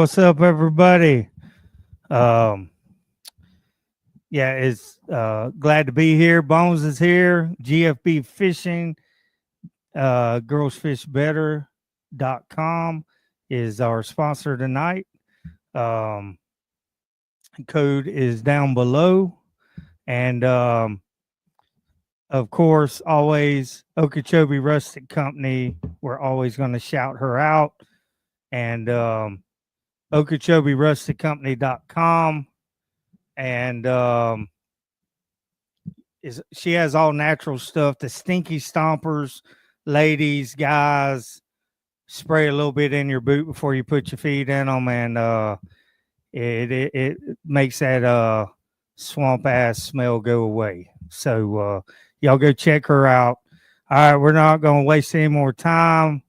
what's up, everybody? Um, yeah, it's glad to be here. Bones is here. GFB Fishing, girlsfishbetter.com is our sponsor tonight. Um, Code is down below. And of course, always Okeechobee Rustic Company. We're always going to shout her out. And OkeechobeeRusticCompany.com. And she has all natural stuff. The Stinky Stompers, ladies, guys, spray a little bit in your boot before you put your feet in them, and it makes that swamp ass smell go away. So y'all go check her out. All right, we're not going to waste any more time.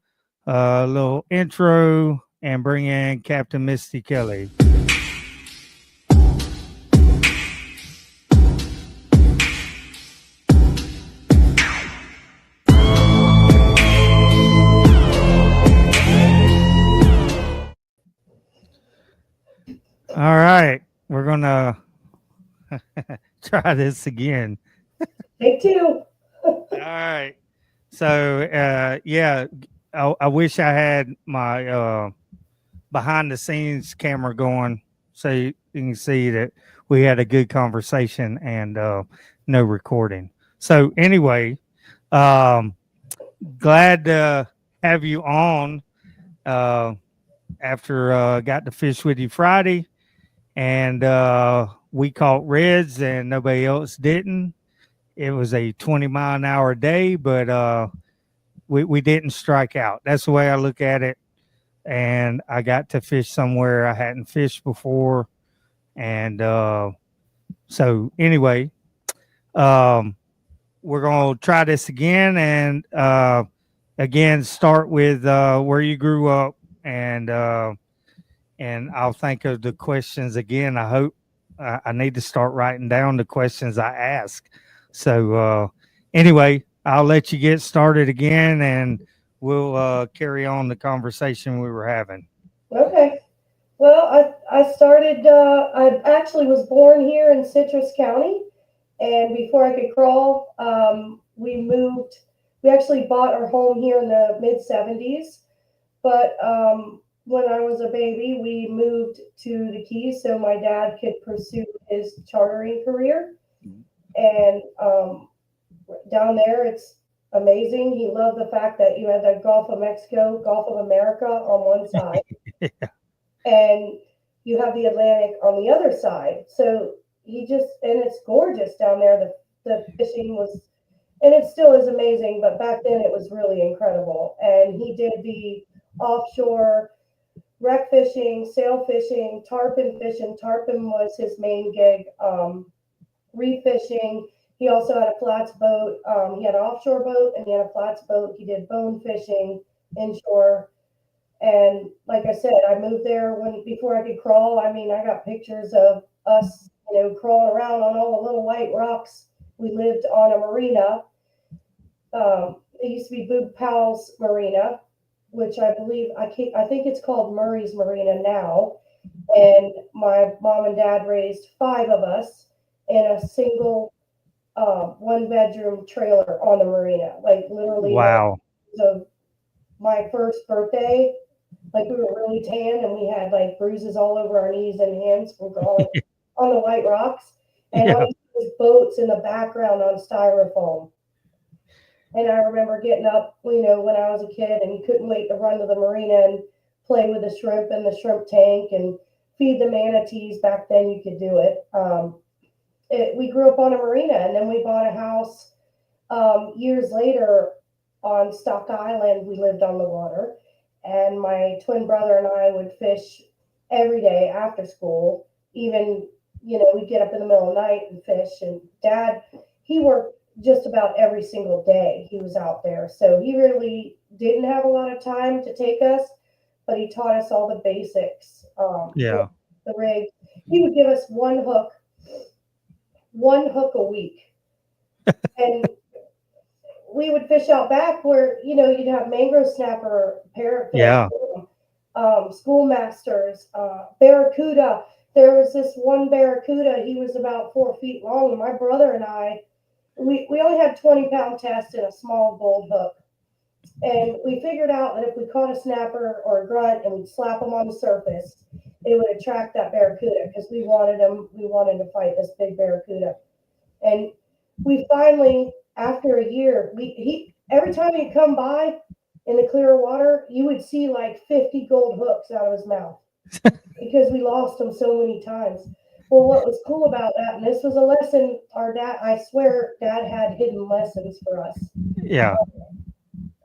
A little intro and bring in Captain Misty Kelly. All right, we're gonna try this again. Take two. All right. So yeah, I wish I had my behind the scenes camera going so you can see that we had a good conversation and no recording. So anyway, glad to have you on after got to fish with you Friday. And we caught reds and nobody else didn't. It was a 20-mile-an-hour day, but we didn't strike out. That's the way I look at it. And I got to fish somewhere I hadn't fished before. And so anyway, we're going to try this again. And again, start with where you grew up. And I'll think of the questions again. I hope I need to start writing down the questions I ask. So anyway, I'll let you get started again, and we'll carry on the conversation we were having. Okay. Well, I started, I actually was born here in Citrus County. And before I could crawl, we moved. We actually bought our home here in the mid 70s. But when I was a baby, we moved to the Keys so my dad could pursue his chartering career. And down there, it's amazing. He loved the fact that you had the Gulf of Mexico, Gulf of America on one side, and you have the Atlantic on the other side. So and it's gorgeous down there. The fishing was, and it still is amazing, but back then it was really incredible. And he did the offshore wreck fishing, sail fishing, tarpon fishing. Tarpon was his main gig. Reef fishing. He also had a flats boat. He had an offshore boat and he had a flats boat. He did bone fishing inshore. And like I said, I moved there before I could crawl. I mean, I got pictures of us, crawling around on all the little white rocks. We lived on a marina. It used to be Boog Powell's Marina, which I believe, I think it's called Murray's Marina now. And my mom and dad raised 5 of us in a single 1-bedroom trailer on the marina. Like literally, wow. So my first birthday, like we were really tan and we had like bruises all over our knees and hands from crawling on the white rocks. And all these boats in the background on styrofoam. And I remember getting up, when I was a kid and couldn't wait to run to the marina and play with the shrimp in the shrimp tank and feed the manatees. Back then you could do it. We grew up on a marina, and then we bought a house years later on Stock Island. We lived on the water, and my twin brother and I would fish every day after school. Even, we'd get up in the middle of the night and fish. And Dad, he worked just about every single day he was out there. So he really didn't have a lot of time to take us, but he taught us all the basics. The rig. He would give us one hook a week. And we would fish out back where, you'd have mangrove snapper, parrotfish. Yeah. schoolmasters, barracuda. There was this one barracuda. He was about 4 feet long, and my brother and I, we only had 20-pound test and a small gold hook. And we figured out that if we caught a snapper or a grunt and we'd slap them on the surface, it would attract that barracuda because we wanted him. We wanted to fight this big barracuda. And we finally, after a year, he every time he'd come by in the clear water, you would see like 50 gold hooks out of his mouth because we lost him so many times. Well, what was cool about that, and this was a lesson our dad, I swear, Dad had hidden lessons for us. Yeah.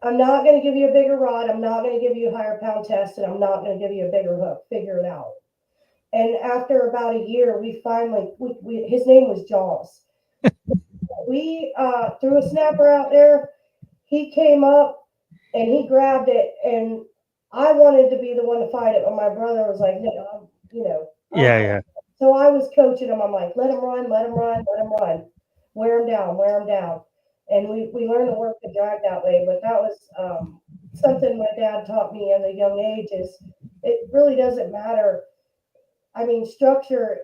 I'm not going to give you a bigger rod. I'm not going to give you a higher pound test, and I'm not going to give you a bigger hook. Figure it out. And after about a year, we finally, his name was Jaws. We threw a snapper out there. He came up and he grabbed it, and I wanted to be the one to fight it, but my brother was like, no, Yeah. So I was coaching him. I'm like, let him run, let him run, let him run. Wear him down, wear him down. And we learned to work the drag that way. But that was something my dad taught me at a young age is it really doesn't matter. I mean, structure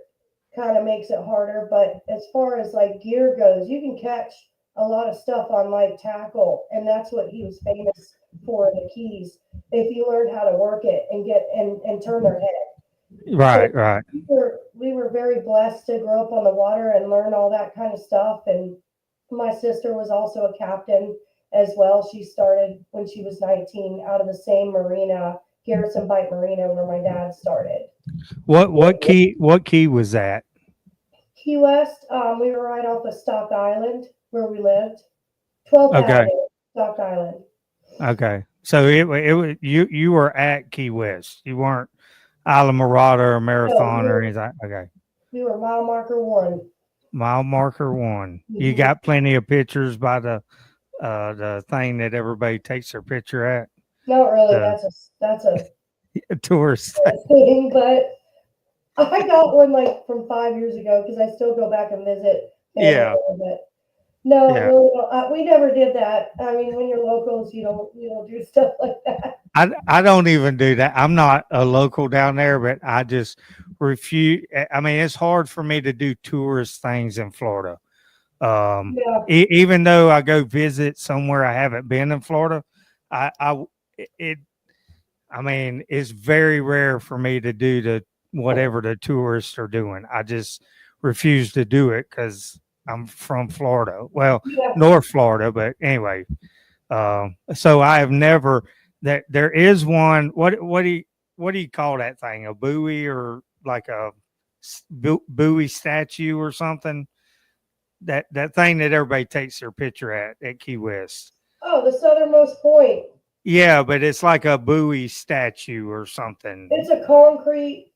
kind of makes it harder, but as far as like gear goes, you can catch a lot of stuff on light tackle, and that's what he was famous for in the Keys. If you learned how to work it and get and turn their head. Right. So Right. we were very blessed to grow up on the water and learn all that kind of stuff. And my sister was also a captain as well. She started when she was 19 out of the same marina, Garrison Bight Marina, where my dad started. What key was that? Key West, we were right off of Stock Island where we lived. 12th Okay. Avenue, Stock Island. Okay. So it was you were at Key West. You weren't Isla Mirada or Marathon or anything. Okay. We were mile marker 1. Mile marker 1. You Mhm. got plenty of pictures by the thing that everybody takes their picture at. Not really. The That's a tourist. thing, but I got one like from 5 years ago because I still go back and visit family Yeah. a little bit. No, Yeah. really, we never did that. I mean, when you're locals, you don't do stuff like that. I don't even do that. I'm not a local down there, but I just refuse. I mean, it's hard for me to do tourist things in Florida. Yeah, Even though I go visit somewhere I haven't been in Florida, I it I mean, it's very rare for me to do whatever the tourists are doing. I just refuse to do it because I'm from Florida. Well, yeah. North Florida, but anyway. So I have never that there is one. What do you call that thing? A buoy or like a buoy statue or something? That thing that everybody takes their picture at Key West. Oh, the southernmost point. Yeah, but it's like a buoy statue or something. It's a concrete,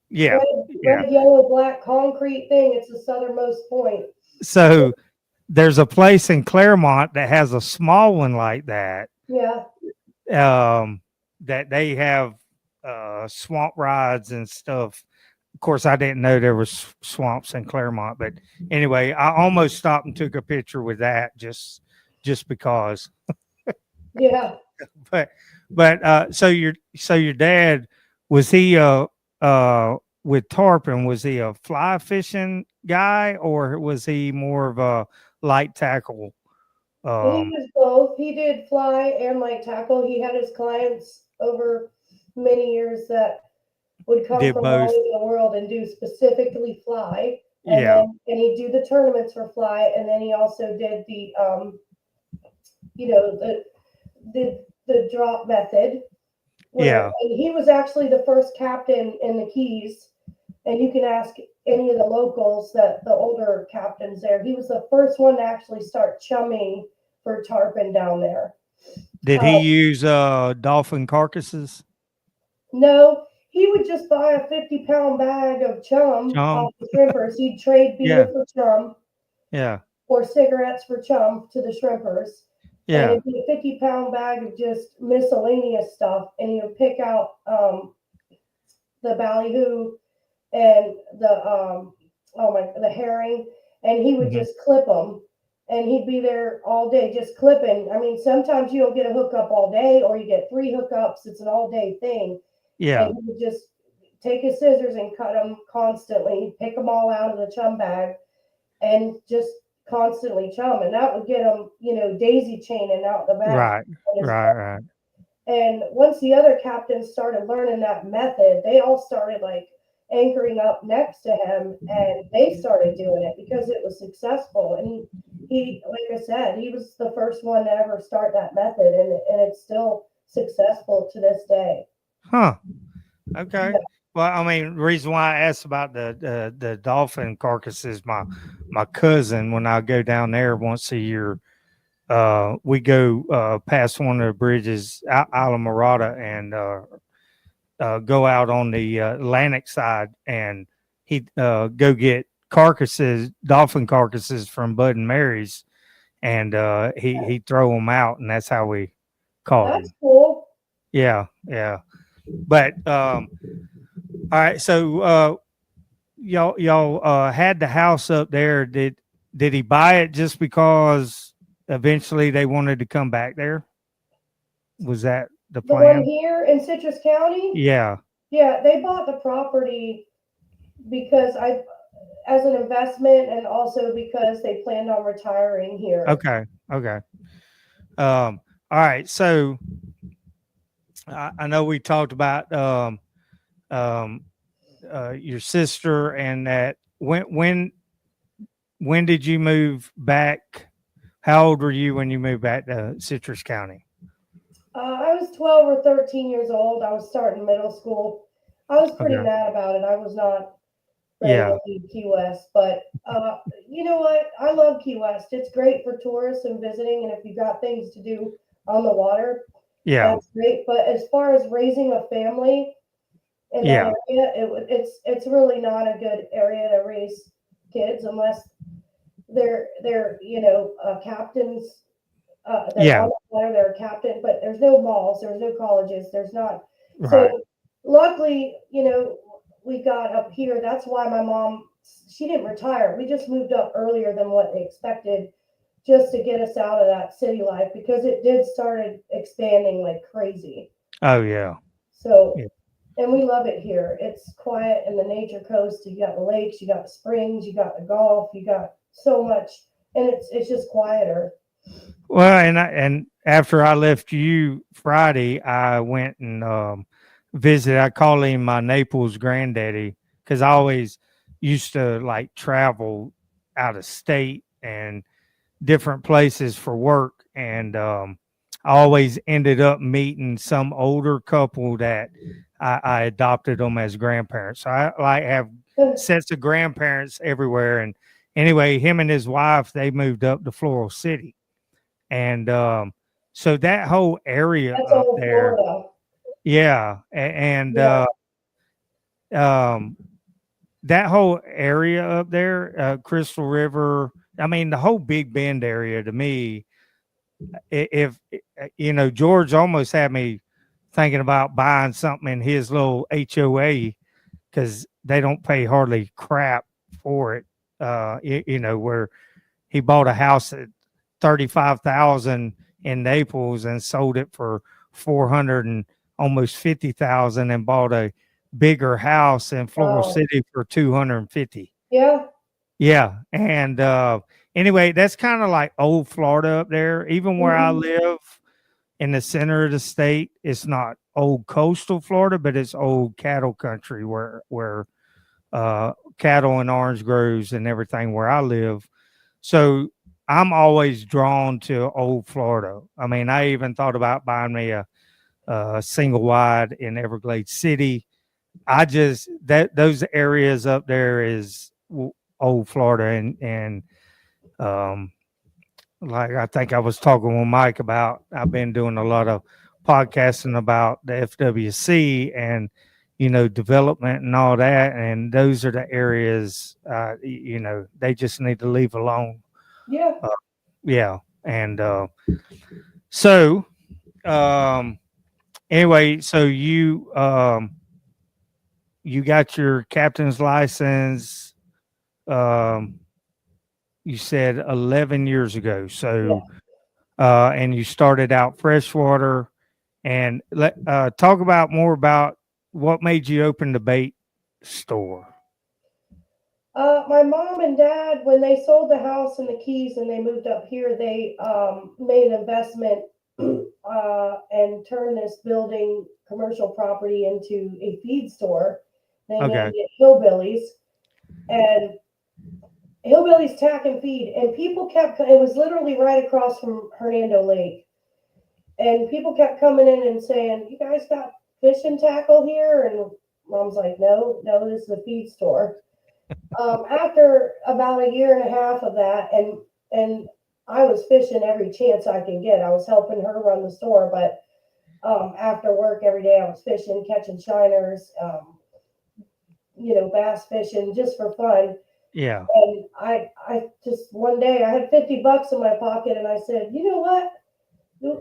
Yeah, yeah. red, yellow, black concrete thing. It's the southernmost point. So there's a place in Claremont that has a small one like that. Yeah. That they have swamp rides and stuff. Of course, I didn't know there was swamps in Claremont, but anyway, I almost stopped and took a picture with that just because. Yeah. But so your dad, was he with tarpon, was he a fly fishing guy or was he more of a light tackle? He was both. He did fly and light tackle. He had his clients over many years that would come Did from all both. over the world and do specifically fly. And Yeah. then he'd do the tournaments for fly, and then he also did the the drop method. Yeah. And he was actually the first captain in the Keys, and you can ask any of the locals, that the older captains there. He was the first one to actually start chumming for tarpon down there. Did he use dolphin carcasses? No, he would just buy a 50-pound bag of chum off the shrimpers. He'd trade beer for chum. Yeah. Or cigarettes for chum to the shrimpers. Yeah. And it'd be a 50-pound bag of just miscellaneous stuff. And he would pick out the ballyhoo and the herring, and he would just clip them and he'd be there all day just clipping. I mean, sometimes you don't get a hookup all day, or you get 3 hookups. It's an all day thing. Yeah. And he would just take his scissors and cut them constantly, pick them all out of the chum bag, and just constantly chum. And that would get him, daisy chaining out the back. Right. Right. And once the other captains started learning that method, they all started like anchoring up next to him, and they started doing it because it was successful. And he, like I said, he was the first one to ever start that method, and it's still successful to this day. Huh. Okay. Well, I mean, the reason why I asked about the dolphin carcasses, my cousin, when I go down there once a year, we go past one of the bridges, Alamorada, and go out on the Atlantic side, and he'd go get dolphin carcasses from Bud and Mary's, and he'd throw them out, and that's how we caught them. That's cool. Yeah. But all right, so y'all had the house up there. Did he buy it just because eventually they wanted to come back there? Was that the plan? The one here in Citrus County? Yeah. Yeah, they bought the property because as an investment, and also because they planned on retiring here. Okay. All right, so I know we talked about your sister, and that when did you move back? How old were you when you moved back to Citrus County? I was 12 or 13 years old. I was starting middle school. I was pretty mad about it. I was not ready to leave Key West, but you know what? I love Key West. It's great for tourists and visiting, and if you got things to do on the water, that's great. But as far as raising a family in that area, it's really not a good area to raise kids unless they're captains. They're on the water, they're a captain, but there's no malls, there's no colleges, there's not. Right. So luckily, we got up here. That's why my mom, she didn't retire. We just moved up earlier than what they expected, just to get us out of that city life, because it did started expanding like crazy. Oh yeah. So, and we love it here. It's quiet in the nature coast. You got the lakes, you got the springs, you got the golf, you got so much, and it's just quieter. Well, and after I left you Friday, I went and visited. I call him my Naples granddaddy, because I always used to like travel out of state and different places for work, and I always ended up meeting some older couple that I adopted them as grandparents. So I like have sets of grandparents everywhere. And anyway, him and his wife, they moved up to Floral City. And so that whole area up there, that whole area up there, Crystal River, I mean, the whole Big Bend area, to me, if George almost had me thinking about buying something in his little HOA, because they don't pay hardly crap for it. Where he bought a house at $35,000 in Naples and sold it for $400 and almost $50,000, and bought a bigger house in Floral City for $250,000. Yeah. And anyway, that's kind of like old Florida up there. Even where I live in the center of the state, it's not old coastal Florida, but it's old cattle country where cattle and orange groves and everything where I live. So I'm always drawn to old Florida. I mean, I even thought about buying me a single wide in Everglades City. Those areas up there is old Florida, and like I think I was talking with Mike about, I've been doing a lot of podcasting about the FWC and development and all that, and those are the areas they just need to leave alone. And so anyway, so you got your captain's license. you said 11 years ago. Yeah. So, and you started out freshwater. And talk about more about what made you open the bait store. My mom and dad, when they sold the house and the keys and they moved up here, they made an investment and turned this building, commercial property, into a feed store. They Okay. named it Hillbillies, and Hillbillies Tack and Feed. And people kept, it was literally right across from Hernando Lake. And people kept coming in and saying, "You guys got fishing tackle here?" And mom's like, "No, no, this is a feed store." After about a year and a half of that, and I was fishing every chance I could get. I was helping her run the store, but after work every day, I was fishing, catching shiners, bass fishing just for fun. Yeah. And I just one day I had $50 in my pocket, and I said, "You know what?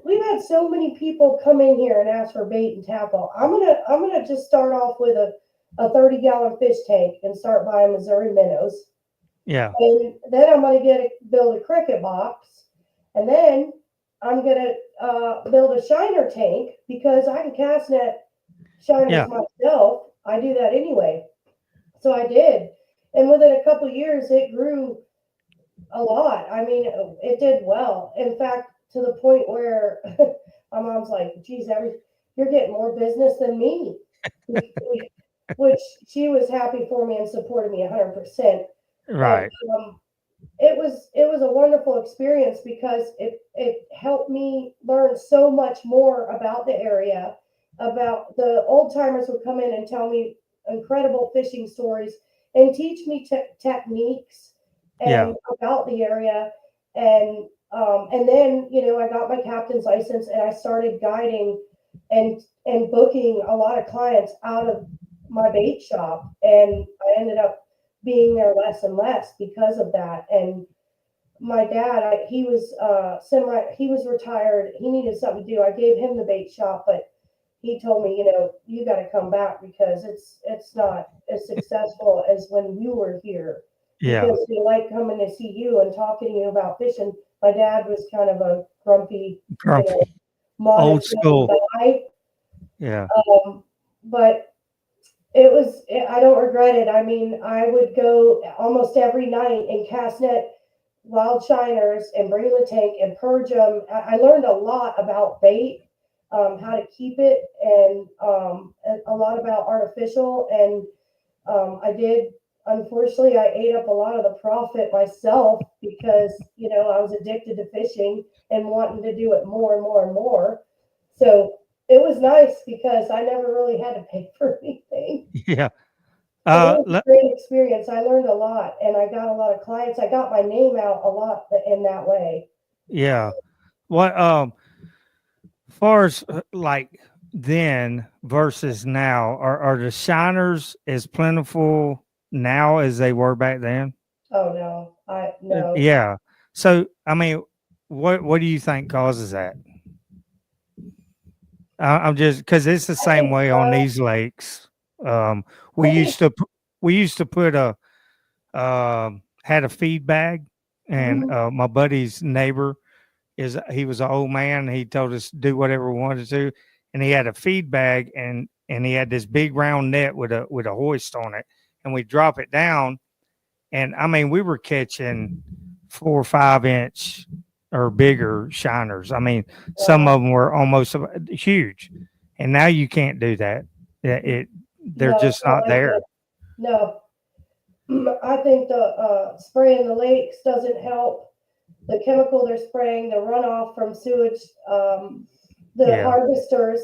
We've had so many people come in here and ask for bait and tackle. I'm gonna just start off with a 30-gallon fish tank and start buying Missouri minnows. Yeah. And then I'm going to build a cricket box, and then I'm going to build a shiner tank because I can cast net shiners Yeah. myself. I do that anyway." So I did, and within a couple of years, it grew a lot. I mean, it did well. In fact, to the point where my mom's like, "Geez, you're getting more business than me," which she was happy for me and supported me 100%. And Right. it was a wonderful experience because it helped me learn so much more about the area. About the old timers would come in and tell me incredible fishing stories and teach me techniques Yeah. and about the area. And then I got my captain's license and I started guiding and booking a lot of clients out of my bait shop, and I ended up being there less and less because of that. And my dad, he was he was retired. He needed something to do. I gave him the bait shop, but he told me, "You got to come back because it's not as successful as when you were here Yeah. because we like coming to see you and talking to you about fishing." My dad was kind of a grumpy, Grumpy. Old modest young school. guy, Yeah. but I don't regret it. I mean, I would go almost every night and cast net wild shiners and bring the tank and purge them. I learned a lot about bait, how to keep it, and a lot about artificial. And unfortunately, I ate up a lot of the profit myself because, I was addicted to fishing and wanting to do it more and more and more. So it was nice because I never really had to pay for anything. Yeah. But it was a Le- great experience. I learned a lot and I got a lot of clients. I got my name out a lot in that way. yeah. What far as like then versus now, are the shiners as plentiful now as they were back then? Oh no, no. Yeah. So I mean, what do you think causes that? I'm just because it's the I same think way on these lakes. Um, we I think used to we used to put had a feed bag, and mhm. my buddy's neighbor he was an old man. He told us to do whatever we wanted to, and he had a feed bag, and he had this big round net with a hoist on it, and we drop it down, and I mean we were catching 4 or 5 inch or bigger shiners. I mean, some Wow. of them were almost huge, and now you can't do that. They're No, it's just not not like there. that. No. I think the spraying the lakes doesn't help. The chemical they're spraying, the runoff from sewage, the Yeah, harvesters.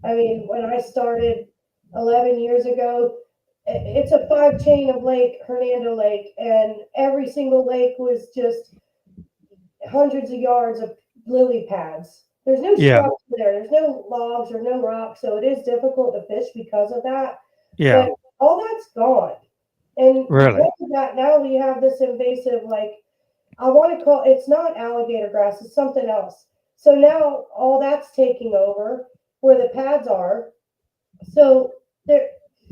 I mean, when I started 11 years ago, it's a 5 chain of lake, Hernando Lake, and every single lake was just hundreds of yards of lily pads. There's no yeah, structure there. There's no logs or no rocks, so it is difficult to fish because of that. yeah. But all that's gone. And Really? because of that, now we have this invasive, like, I want to call it's not alligator grass, it's something else. So now all that's taking over where the pads are. So there,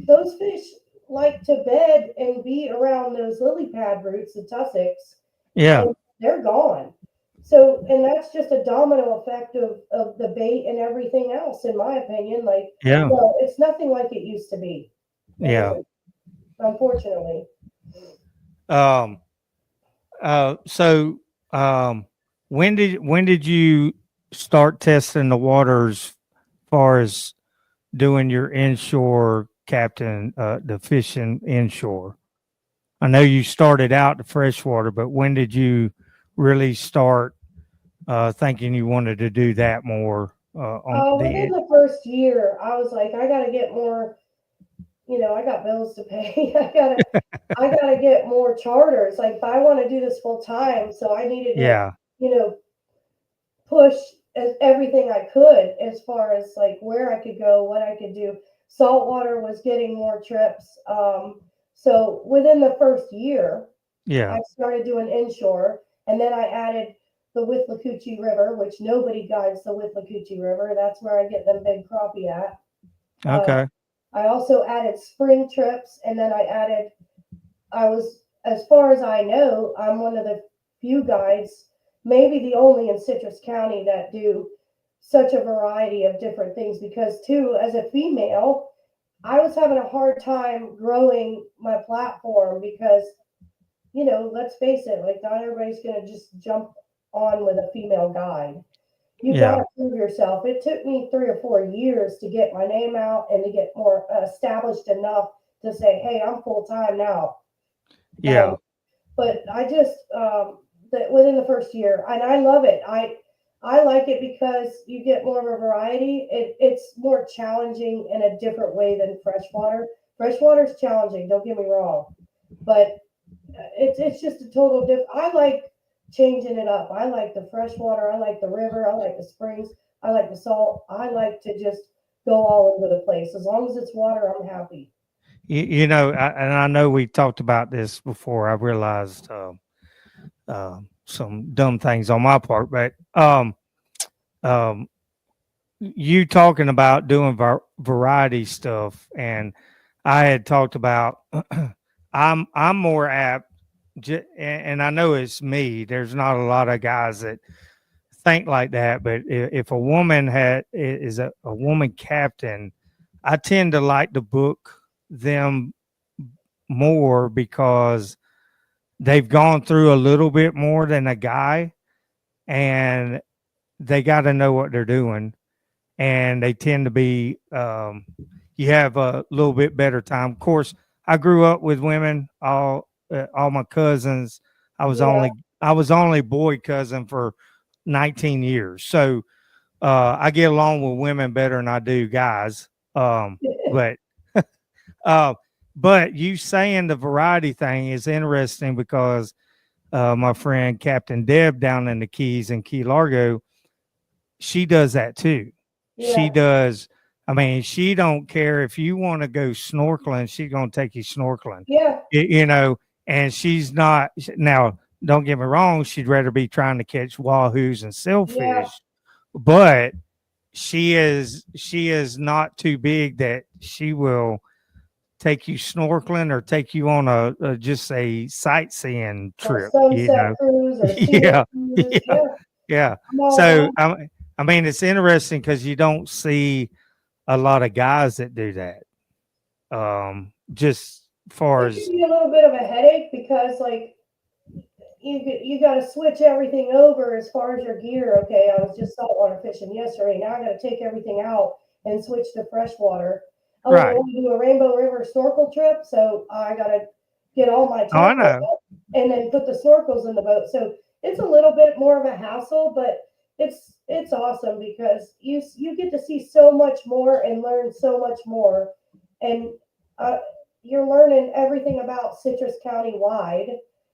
those fish like to bed and be around those lily pad roots, the tussocks, Yeah. and they're gone. So, and that's just a domino effect of the bait and everything else, in my opinion. Like, Yeah. no, it's nothing like it used to be. It Yeah. isn't, unfortunately. Um, so when did you start testing the waters far as doing your inshore captain, the fishing inshore? I know you started out the freshwater, but when did you really start thinking you wanted to do that more on Within the? the first year, I was like, I got to get more. I got bills to pay. I gotta get more charters. Like, if I want to do this full time, so I needed to, Yeah, you know, push everything I could as far as like where I could go, what I could do. Saltwater was getting more trips. So within the first year, yeah, I started doing inshore, and then I added the Withlacoochee River, which nobody guides the Withlacoochee River. That's where I get them big crappie at. Uh, okay, I also added spring trips, and then I was, as far as I know, I'm one of the few guides, maybe the only in Citrus County, that do such a variety of different things. Because, too, as a female, I was having a hard time growing my platform because, let's face it, like, not everybody's going to just jump on with a female guide. You got yeah, to prove yourself. It took me 3 or 4 years to get my name out and to get more established enough to say, hey, I'm full time now. And yeah, but I just within the first year, and I love it. I like it because you get more of a variety. It's more challenging in a different way than freshwater. Freshwater is challenging. Don't get me wrong, but it's just a total different. I like changing it up. I like the freshwater. I like the river. I like the springs. I like the salt. I like to just go all over the place. As long as it's water, I'm happy. and I know we talked about this before. I realized some dumb things on my part, but um, you talking about doing variety stuff, and I had talked about I'm more apt, and I know it's me. There's not a lot of guys that think like that, but if a woman is a woman captain, I tend to like to book them more because they've gone through a little bit more than a guy, and they got to know what they're doing, and they tend to be you have a little bit better time. Of course, I grew up with women. All my cousins. Yeah. I was only boy cousin for 19 years, so I get along with women better than I do guys. But uh, but you saying the variety thing is interesting because my friend Captain Deb down in the Keys in Key Largo, she does that too. She Yeah. does. I mean, she don't care if you want to go snorkeling. She's gonna take you snorkeling. Yeah. You know, and she's not now. Don't get me wrong. She'd rather be trying to catch wahoos and Yeah. sailfish, but she is not too big that she will take you snorkeling or take you on a just a sightseeing Or trip. sunset cruise or scenic Yeah, cruises. yeah, Yeah. yeah. I'm all So about. I mean, it's interesting because you don't see a lot of guys that do that. Just far It can as be a little bit of a headache because, like, you got to switch everything over as far as your gear. Okay, I was just saltwater fishing yesterday. Now I got to take everything out and switch to freshwater. Oh, and I right. want to do a Rainbow River snorkel trip, so I got to get all my Oh, I tackle know. up and then put the snorkels in the boat. So it's a little bit more of a hassle, but it's awesome because you get to see so much more and learn so much more, and uh, you're learning everything about Citrus County wide,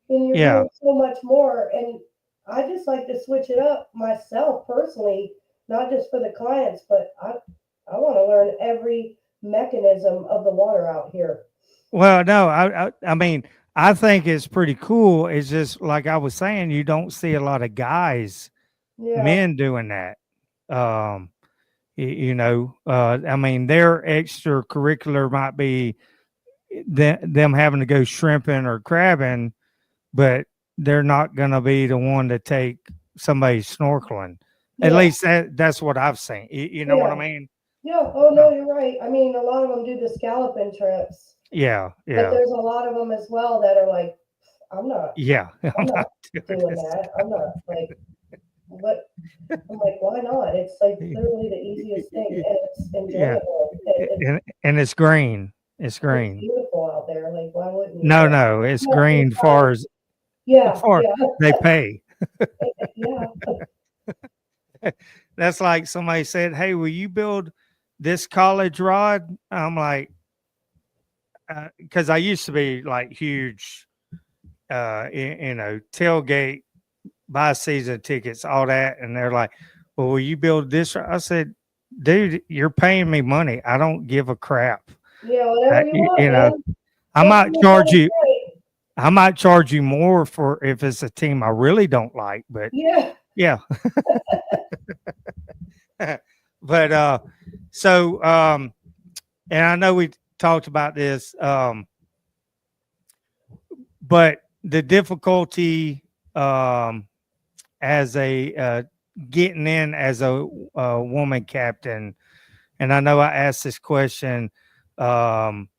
and you're Yeah. doing so much more. And I just like to switch it up myself personally, not just for the clients, but I want to learn every mechanism of the water out here. Well, no, I mean, I think it's pretty cool. It's just like I was saying, you don't see a lot of guys, Yeah, men doing that. Um, I mean, their extracurricular might be them having to go shrimping or crabbing, but they're not going to be the one to take somebody snorkeling. At Yeah. least that's what I've seen. You know what I Yeah. mean? Yeah. Oh no, you're right. I mean, a lot of them do the scalloping trips, Yeah, but yeah, there's a lot of them as well that are like, I'm not, yeah. I'm I'm not not doing doing this. that. I'm not like, what? I'm like, why not? It's like literally the easiest thing, and it's Yeah, enjoyable. and it's green. It's It's green. beautiful out there. Like, why wouldn't you? No, But no, it's most of the green. time, Far as yeah, far yeah, they pay. yeah, That's like somebody said, "Hey, will you build this college rod?" I'm like, because I used to be like huge, tailgate, buy season tickets, all that, and they're like, "Well, will you build this?" I said, "Dude, you're paying me money. I don't give a crap. yeah. Whatever you want, You know, man. I Just might do charge something you. great. I might charge you more for if it's a team I really don't like, but Yeah, yeah." But and I know we talked about this, but the difficulty as a getting in as a woman captain, and I know I asked this question. Um,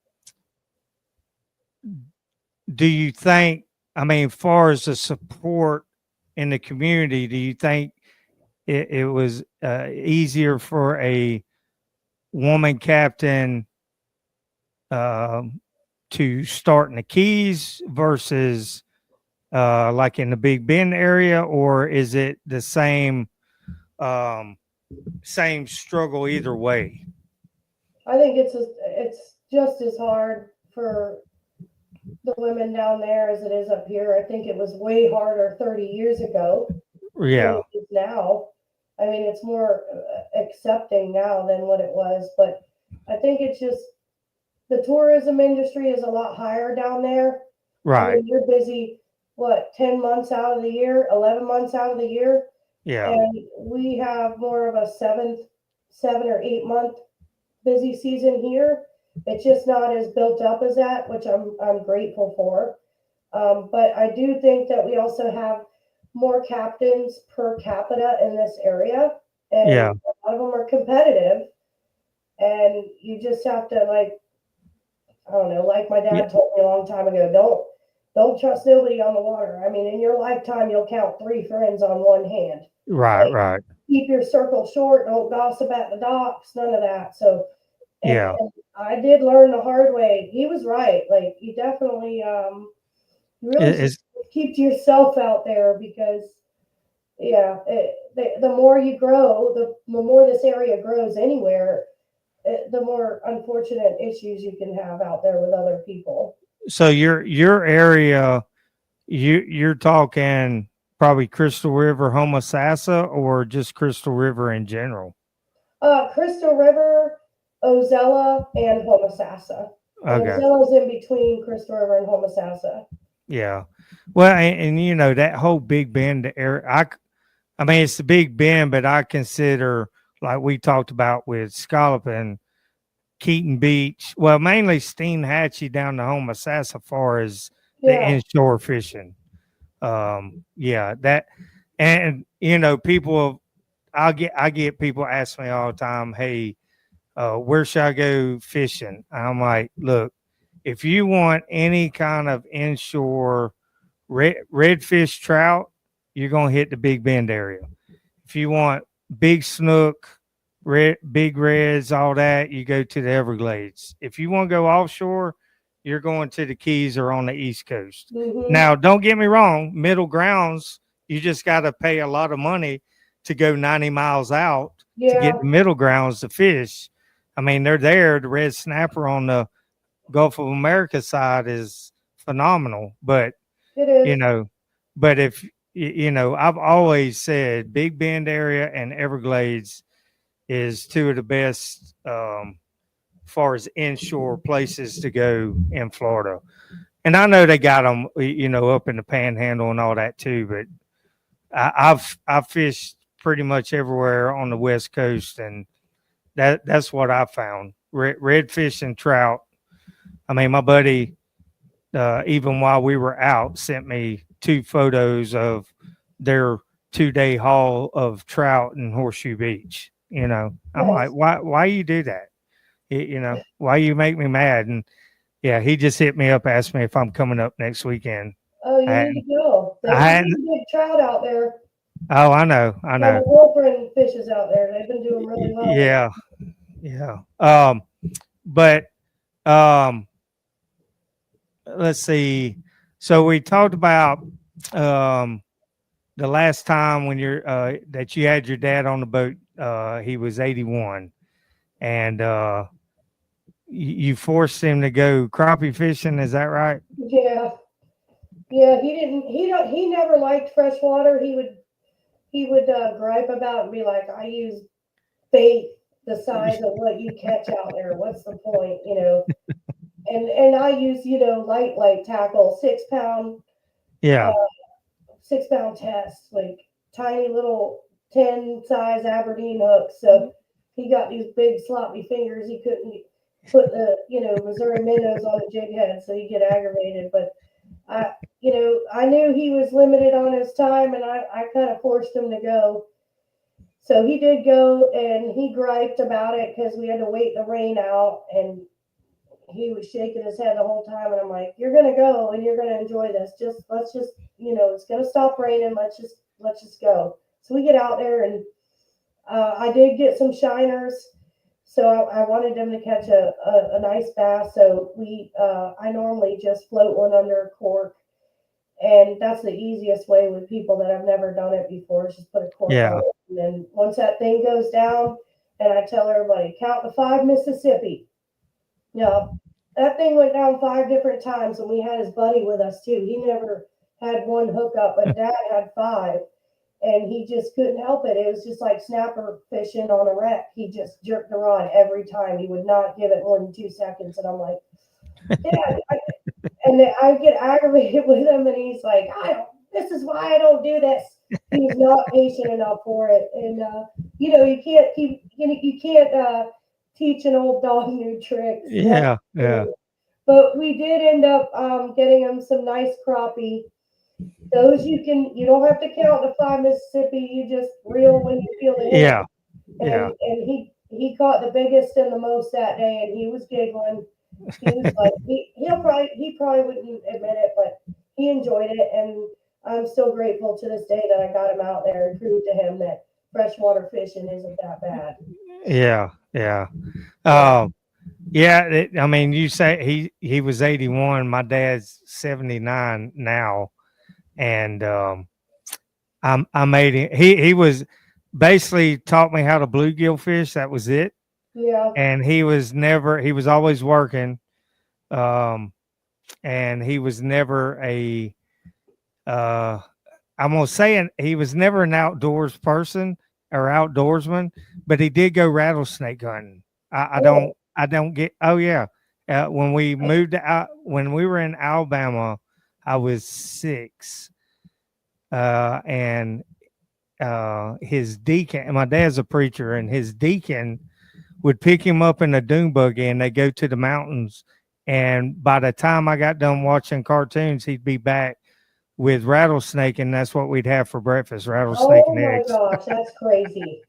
do you think? I mean, far as the support in the community, do you think it was easier for a woman captain to start in the Keys versus like in the Big Bend area, or is it the um, same struggle either way? I think it's just as hard for the women down there as it is up here. I think it was way harder 30 years ago than Yeah, it is now. I mean, it's more accepting now than what it was, but I think it's just the tourism industry is a lot higher down there. I right. mean, you're busy, what, 10 months out of the year, 11 months out of the year, Yeah, and we have more of a 7 or 8 month busy season here. It's just not as built up as that, which I'm grateful for. But I do think that we also have more captains per capita in this area, and yeah. a lot of them are competitive. And you just have to like, I don't know, like my Yeah, dad told me a long time ago, don't trust nobody on the water. I mean, in your lifetime, you'll count 3 friends on one hand. right, Like, right. keep your circle short. Don't gossip at the docks. None of that. So, Yeah. and I did learn the hard way. He was right. Like, you definitely, you really should It's keep to yourself out there because, yeah, the more you grow, the more this area grows anywhere, the more unfortunate issues you can have out there with other people. so your area, you're talking probably Crystal River, Homosassa, or just Crystal River in general. Crystal River, Ozella, and Homosassa. And Okay. Ozella's in between Crystal River and Homosassa. Yeah. Well, and that whole Big Bend area, I mean, it's the Big Bend, but I consider, like we talked about with Scalloping, Keaton Beach, well, mainly Steenhatchee down to Homosassa, as far as the Yeah, inshore fishing. Yeah, that, and people, I get people ask me all the time, hey, where should I go fishing? I'm like, look, if you want any kind of inshore redfish trout, you're gonna hit the Big Bend area. If you want big snook, big reds, all that, you go to the Everglades. If you want to go offshore, you're going to the Keys or on the East Coast. mm-hmm. Now, don't get me wrong, middle grounds, you just got to pay a lot of money to go 90 miles out to get Yeah, the middle grounds to fish. I mean, they're there. The red snapper on the Gulf of America side is phenomenal, but it you is. know, but if I've always said Big Bend area and Everglades is two of the best far as inshore places to go in Florida. And I know they got them, up in the Panhandle and all that too. But I've fished pretty much everywhere on the West Coast, and that's what I found. Redfish and trout. I mean, my buddy even while we were out, sent me 2 photos of their 2-day haul of trout in Horseshoe Beach. You know, I'm like, Nice. why you do that? You know, why you make me mad? And yeah, he just hit me up, asked me if I'm coming up next weekend. Oh, you I need hadn't, to go. I They've been hadn't. getting big trout out there. Oh, I know, I Yeah, know. my girlfriend fishes out there. They've been doing really well lately. Yeah, yeah. But um, let's see. So we talked about um the last time when you're that you had your dad on the boat. He was 81, and you forced him to go crappie fishing. Is that right? Yeah. Yeah, he didn't. He don't. He never liked fresh water. He would gripe about it and be like, "I use bait the size of what you catch out there. What's the point?" You know. And I use light tackle, 6 pound, Yeah, 6 pound test, like tiny little 10 size Aberdeen hooks. So he got these big sloppy fingers. He couldn't put the Missouri minnows on the jig head, so he'd get aggravated. But I knew he was limited on his time, and I kind of forced him to go. So he did go, and he griped about it because we had to wait the rain out, and he was shaking his head the whole time. And I'm like, "You're gonna go, and you're gonna enjoy this. Let's just, it's gonna stop raining. Let's just go." So we get out there, and I did get some shiners. So I wanted them to catch a nice bass. So I normally just float one under a cork, and that's the easiest way with people that have never done it before. Is just put a cork on yeah, it, and then once that thing goes down, and I tell everybody, count to 5, Mississippi. Yeah, that thing went down 5 different times, and we had his buddy with us too. He never had one hookup, but Dad had 5, and he just couldn't help it. It was just like snapper fishing on a wreck. He just jerked the rod every time. He would not give it more than 2 seconds, and I'm like, "Dad," and then I get aggravated with him, and he's like, "I don't. This is why I don't do this." He was not patient enough for it, and you can't teach an old dog new tricks. That's yeah, yeah, true. But we did end up getting him some nice crappie. Those you don't have to count to 5, Mississippi. You just reel when you feel the hit. yeah, yeah, And he caught the biggest and the most that day, and he was giggling. He was like, he probably wouldn't admit it, but he enjoyed it, and I'm still grateful to this day that I got him out there and proved to him that freshwater fishing isn't that bad. yeah, yeah. Yeah. Yeah. I mean, you say he was 81. My dad's 79 now, and I made him. He was basically taught me how to bluegill fish. That was it. Yeah. And he was never. He was always working. Um, and he was never a. Uh, I'm gonna say he was never an outdoors person or outdoorsman, but he did go rattlesnake hunting. I Oh, don't. I don't get. Oh yeah. When we moved out, when we were in Alabama, I was 6. And his deacon, and my dad's a preacher, and his deacon would pick him up in a dune buggy, and they go to the mountains. And by the time I got done watching cartoons, he'd be back with rattlesnake, and that's what we'd have for breakfast: rattlesnake oh and my eggs. gosh, that's crazy.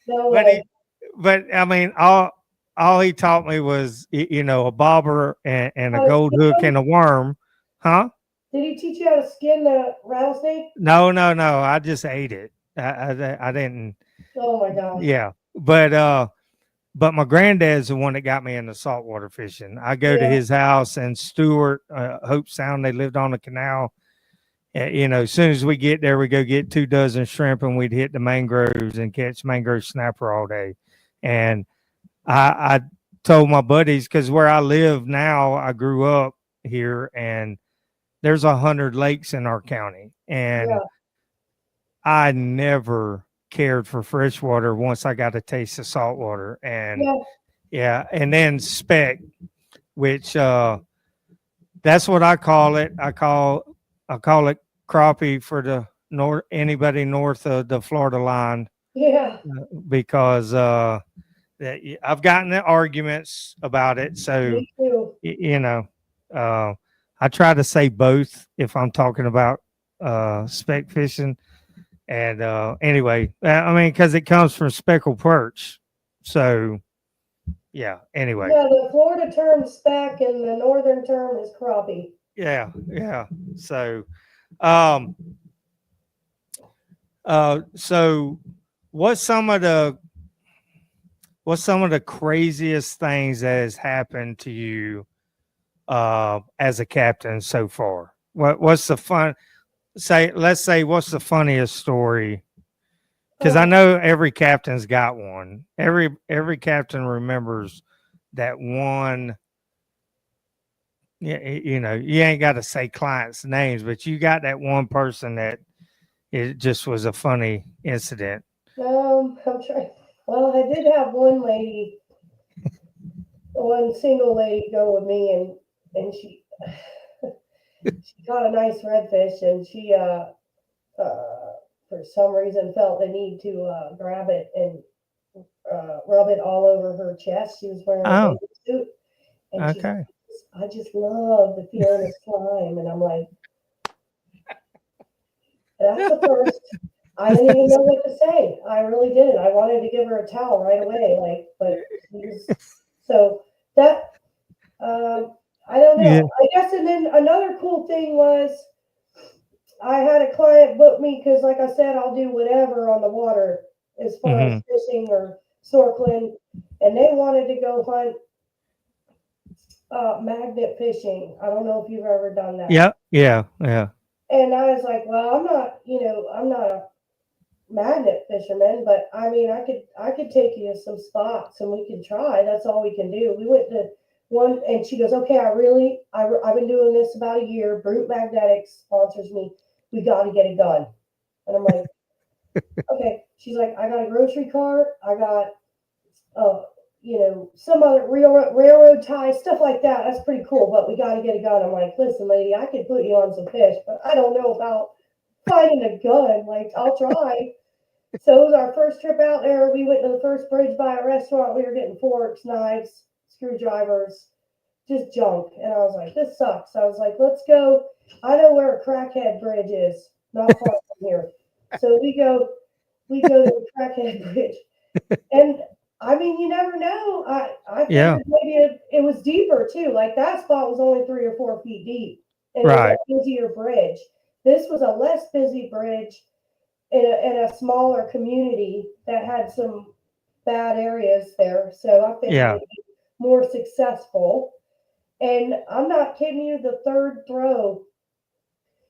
No But way. but I mean, all he taught me was a bobber and a How to gold skin hook them? and a worm, huh? Did he teach you how to skin the rattlesnake? No, no, no. I just ate it. I didn't. Oh my gosh. Yeah, but my granddad's the one that got me into saltwater fishing. I go to Yeah. his house in Stewart, Hope Sound. They lived on the canal. As soon as we get there, we go get 2 dozen shrimp, and we'd hit the mangroves and catch mangrove snapper all day. And I told my buddies, because where I live now, I grew up here, and there's 100 lakes in our county, and Yeah. I never cared for freshwater once I got a taste of saltwater. And Yeah. yeah, and then speck, which that's what I call it. I call it crappie for the north, anybody north of the Florida line, Yeah. because I've gotten in arguments about it. So Me too. y- you know, uh, I try to say both if I'm talking about speck fishing. And anyway, I mean, because it comes from speckled perch. So, yeah, anyway. Yeah, the Florida term speck and the northern term is crappie. Yeah, yeah. So, um, so what's some of the craziest things that has happened to you as a captain so far? What's the fun? Let's say what's the funniest story? Because I know every captain's got one. Every captain remembers that one. Yeah, you know, you ain't got to say clients' names, but you got that one person that it just was a funny incident. I'm trying. Well, I did have one lady, one single lady go with me, and she she caught a nice redfish, and she for some reason felt the need to grab it and rub it all over her chest. She was wearing a Oh, bathing suit, and she's like, okay. I just love the feeling of slime, and I'm like, that's the first. I didn't even know what to say. I really didn't. I wanted to give her a towel right away, like, but she was so that I don't Yeah. know. I guess, and then another cool thing was I had a client book me because, like I said, I'll do whatever on the water as far as Hmm. fishing or snorkeling, and they wanted to go hunt magnet fishing. I don't know if you've ever done that. Yeah. Yeah. Yeah. And I was like, well, I'm not a magnet fisherman, but I mean, I could take you to some spots and we can try. That's all we can do. We went to one, and she goes, okay, I've been doing this about a year. Brute Magnetics sponsors me. We got to get a gun. And I'm like, okay. She's like, I got a grocery cart. I got, uh, some other railroad ties, stuff like that. That's pretty cool, but we got to get a gun. I'm like, listen, lady, I could put you on some fish, but I don't know about finding a gun. Like, I'll try. So it was our first trip out there. We went to the first bridge by a restaurant. We were getting forks, knives, screwdrivers, just junk. And I was like, this sucks. I was like, let's go. I know where a crackhead bridge is, not far from here. So we go to the crackhead bridge. And I mean, you never know. I Yeah. figured maybe it was deeper too. Like that spot was only 3 or 4 feet deep. And it was Right. a busier bridge. This was a less busy bridge in a smaller community that had some bad areas there. So I figured Yeah. it'd be more successful. And I'm not kidding you, the third throw,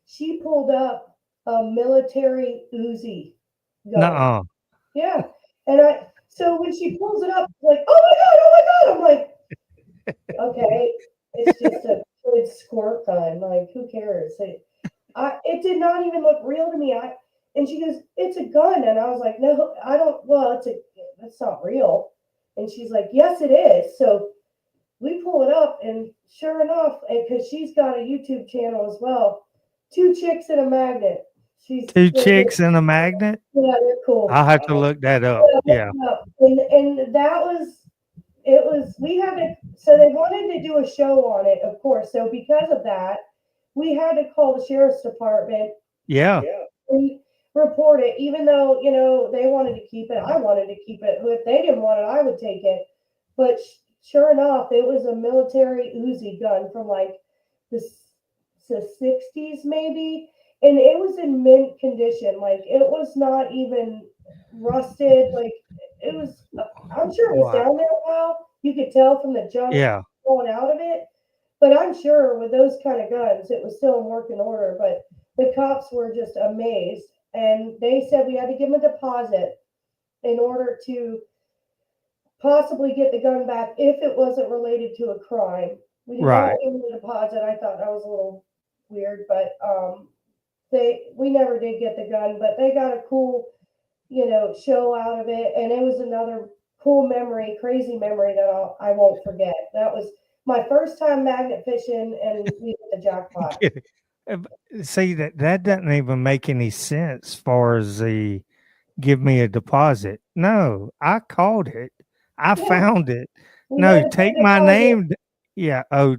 she pulled up a military Uzi gun. Nuh-uh. Yeah. And so when she pulls it up, like, oh my God. I'm like, okay, it's just a good squirt gun. Like, who cares? It did not even look real to me. And she goes, it's a gun. And I was like, no, I don't, well, that's not real. And she's like, yes, it is. So we pull it up, and sure enough, because she's got a YouTube channel as well, 2 chicks and a magnet. Two chicks and a magnet. Yeah, they're cool. I'll have to look that up. Yeah. And that was, it was, we had to, so they wanted to do a show on it, of course. So because of that, we had to call the sheriff's department Yeah. and report it, even though, they wanted to keep it. I wanted to keep it. If they didn't want it, I would take it. But sure enough, it was a military Uzi gun from like the, the 60s, maybe. And it was in mint condition. Like it was not even rusted. Like it was, I'm sure it was Wow. down there a while. You could tell from the junk Yeah. going out of it. But I'm sure with those kind of guns, it was still in working order. But the cops were just amazed. And they said we had to give them a deposit in order to possibly get the gun back if it wasn't related to a crime. We did not Right. give them the deposit. I thought that was a little weird, but we never did get the gun, but they got a cool, show out of it, and it was another cool memory, crazy memory that I won't forget. That was my first time magnet fishing, and we hit the jackpot. See that doesn't even make any sense as far as the give me a deposit. No, I called it. I Yeah, found it. we No, never take paid a my deposit. name. Yeah. Oh,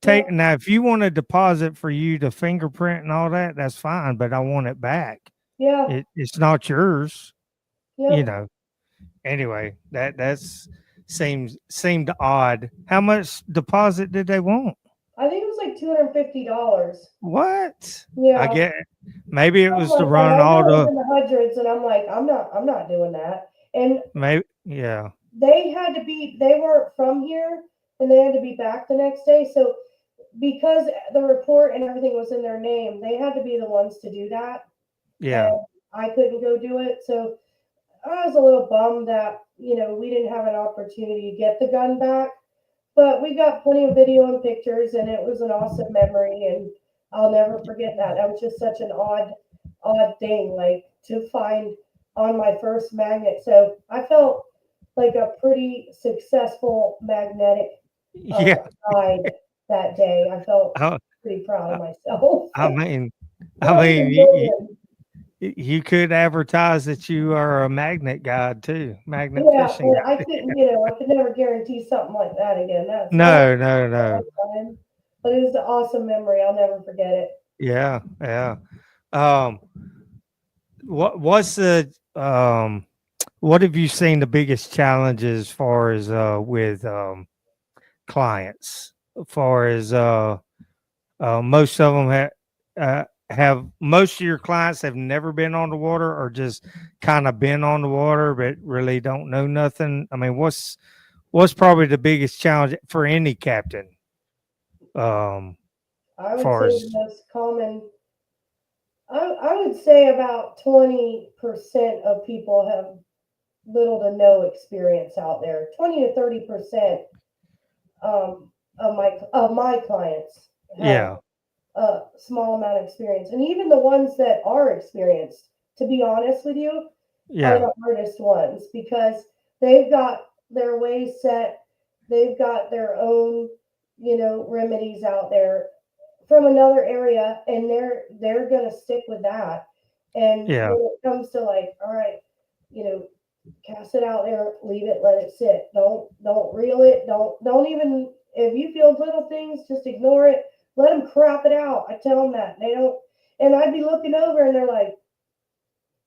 take now if you want a deposit for you to fingerprint and all that, that's fine, but I want it back. Yeah. It's not yours, Yep. you know. Anyway, that's seemed odd. How much deposit did they want? I think it was like $250. What? Yeah. I get maybe it Something was to like that. run I all know it was the in the hundreds, and I'm like, I'm not doing that. And maybe yeah. they weren't from here, and they had to be back the next day. So because the report and everything was in their name, they had to be the ones to do that. Yeah. And I couldn't go do it. So I was a little bummed that, we didn't have an opportunity to get the gun back. But we got plenty of video and pictures, and it was an awesome memory, and I'll never forget that. That was just such an odd thing, like to find on my first magnet. So I felt like a pretty successful magnetic Yeah. guide that day. I felt I, pretty proud of myself. I mean One of a you, million. you could advertise that you are a magnet guide too, magnet Yeah, fishing but I guide. couldn't, I could never guarantee something like that again. That's No, time. But it was an awesome memory. I'll never forget it. Yeah, yeah. Um, what's the what have you seen the biggest challenges as far as with clients? As far as most of them have most of your clients have never been on the water or just kind of been on the water but really don't know nothing. I mean, what's probably the biggest challenge for any captain? I would Far say as the most common, I would say about 20% of people have little to no experience out there. 20 to 30% of my clients have yeah, a small amount of experience. And even the ones that are experienced, to be honest with you, are yeah, the hardest ones because they've got their ways set. They've got their own, remedies out there from another area, and they're gonna stick with that. And yeah, when it comes to like, all right, you know, cast it out there, leave it, let it sit. Don't reel it. Don't even if you feel little things, just ignore it. Let them crop it out. I tell them that they don't. And I'd be looking over, and they're like,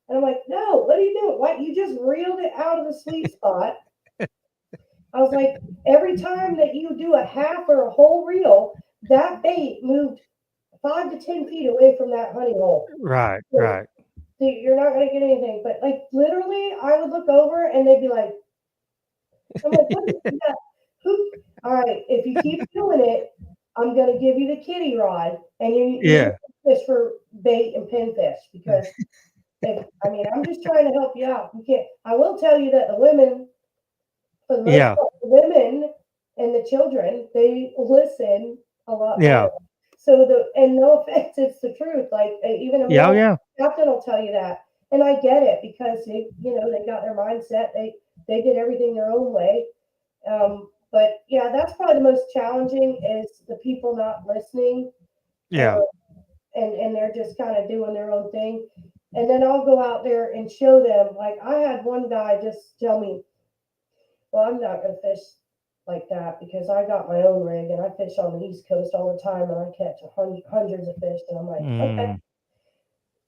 and I'm like, no, what are you doing? What you just reeled it out of the sweet spot. I was like, every time that you do a half or a whole reel, that bait moved 5 to 10 feet away from that honey hole. right, So, right. so you're not gonna get anything. But like literally, I would look over and they'd be like, I'm like, what is that? Who? All right, if you keep doing it, I'm gonna give you the kitty rod, and you need Yeah, to fish for bait and pinfish because I'm just trying to help you out. You can't. I will tell you that the women, for the most yeah, part, the women and the children, they listen a lot yeah, better. So and no offense, it's the truth. Like even a yeah, oh, male yeah, captain will tell you that, and I get it because they got their mindset. They did everything their own way. But yeah, that's probably the most challenging is the people not listening, yeah, or and they're just kind of doing their own thing. And then I'll go out there and show them. Like I had one guy just tell me, well, I'm not going to fish like that because I got my own rig and I fish on the East Coast all the time and I catch hundreds of fish. And I'm like, okay, mm,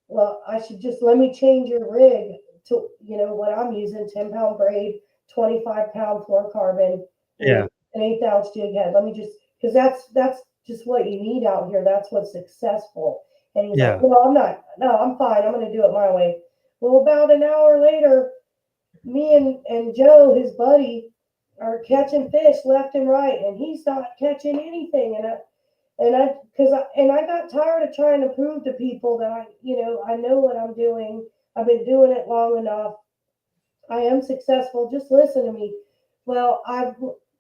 well, I should just let me change your rig to, what I'm using 10-pound braid, 25-pound fluorocarbon with yeah, an 1/8 ounce jig head. Let me just, because that's just what you need out here. That's what's successful. And he's like, yeah, no, I'm fine. I'm going to do it my way. Well, about an hour later, me and Joe, his buddy, are catching fish left and right, and he's not catching anything. And I got tired of trying to prove to people that I know what I'm doing. I've been doing it long enough. I am successful. Just listen to me. Well,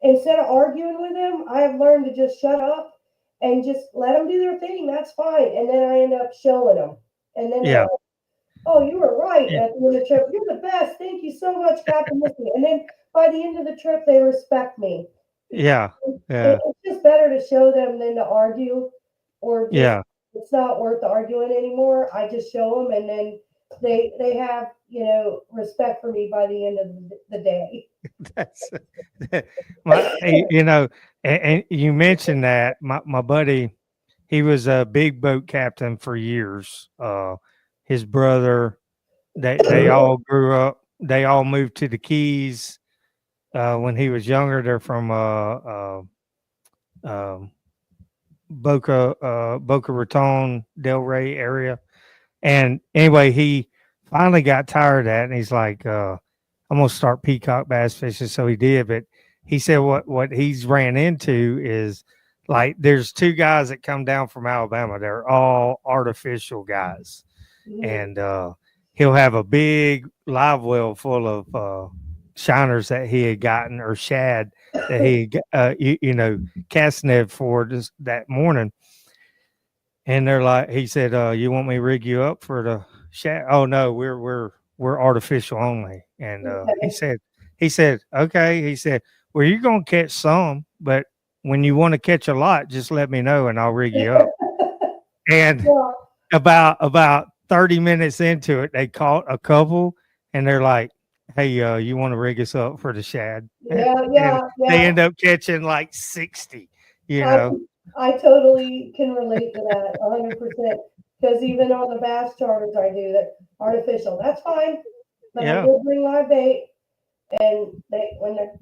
instead of arguing with them, I have learned to just shut up and just let them do their thing. That's fine. And then I end up showing them, and then they're yeah, like, oh, you were right yeah, at the end of the trip. You're the best. Thank you so much, Captain Misty. And then by the end of the trip, they respect me. yeah, yeah, It's just better to show them than to argue, or just yeah, it's not worth arguing anymore. I just show them, and then they have, respect for me by the end of the day. That's you know, and you mentioned that my buddy, he was a big boat captain for years. His brother, they all grew up. They all moved to the Keys when he was younger. They're from um Boca Raton, Del Rey area. And anyway, he finally got tired of that, and he's like, "I'm gonna start peacock bass fishing." So he did, but he said what he's ran into is like there's two guys that come down from Alabama. They're all artificial guys, Mhm. and he'll have a big live well full of shiners that he had gotten or shad that he cast net for just that morning. And they're like, he said, "You want me to rig you up for the shad?" Oh no, we're artificial only. And Okay. he said, okay. He said, well, you're gonna catch some, but when you want to catch a lot, just let me know and I'll rig you up. And Yeah, about 30 minutes into it, they caught a couple, and they're like, "Hey, you want to rig us up for the shad?" yeah, And yeah, they yeah. end up catching like 60. You I know, I totally can relate to that 100%. Because even on the bass charters I do that artificial, that's fine. But I yeah. did bring my bait, and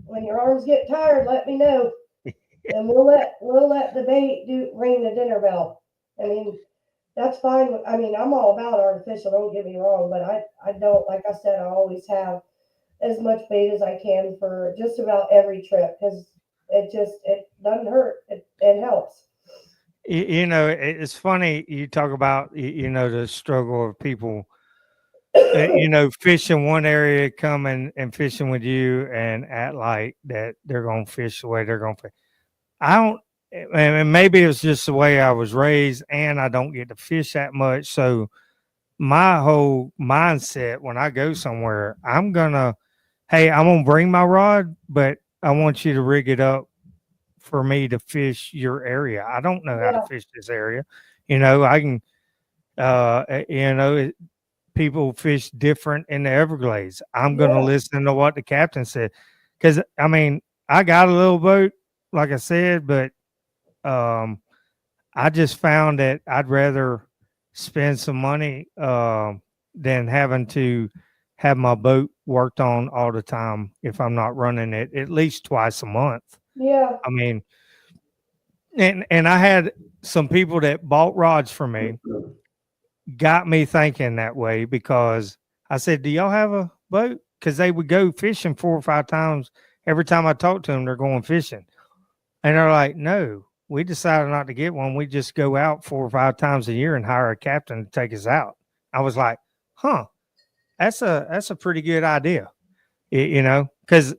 when your arms get tired, let me know, and we'll let the bait do ring the dinner bell. I mean, that's fine. I mean, I'm all about artificial. Don't get me wrong, but I don't, like I said, I always have as much bait as I can for just about every trip because it doesn't hurt. It helps. It's funny you talk about the struggle of people fishing one area, coming and fishing with you, and act like that they're gonna fish the way they're gonna fish. I don't, and maybe it's just the way I was raised, and I don't get to fish that much. So my whole mindset when I go somewhere, hey, I'm gonna bring my rod, but I want you to rig it up for me to fish your area. I don't know how to Yeah, fish this area. I can, people fish different in the Everglades. I'm going to yeah, listen to what the captain said. Cause I mean, I got a little boat, like I said, but, um, I just found that I'd rather spend some money, than having to have my boat worked on all the time if I'm not running it at least twice a month. yeah, I mean, and I had some people that bought rods for me, got me thinking that way because I said, "Do y'all have a boat?" Because they would go fishing 4 or 5 times. Every time I talk to them, they're going fishing, and they're like, "No, we decided not to get one. We just go out 4 or 5 times a year and hire a captain to take us out." I was like, "Huh, that's a pretty good idea." Because